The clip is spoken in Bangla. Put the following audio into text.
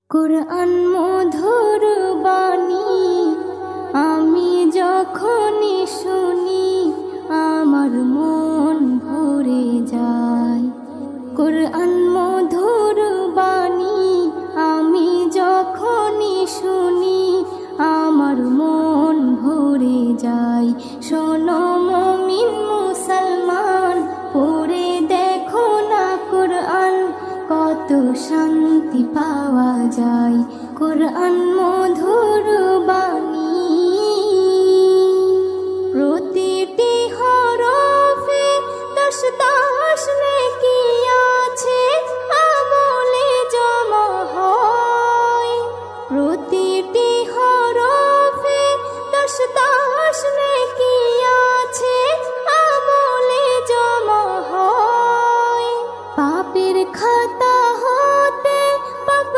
কুরআন মধুর বাণী আমি যখনই শুনি আমার মন ভরে যায়। কুরআন মধুর বাণী আমি যখনই শুনি আমার মন ভরে যায়। শোনো মুমিন মুসলমান, পড়ে দেখো না কুরআন, কত শান্তি পাওয়া যায়। কুরআন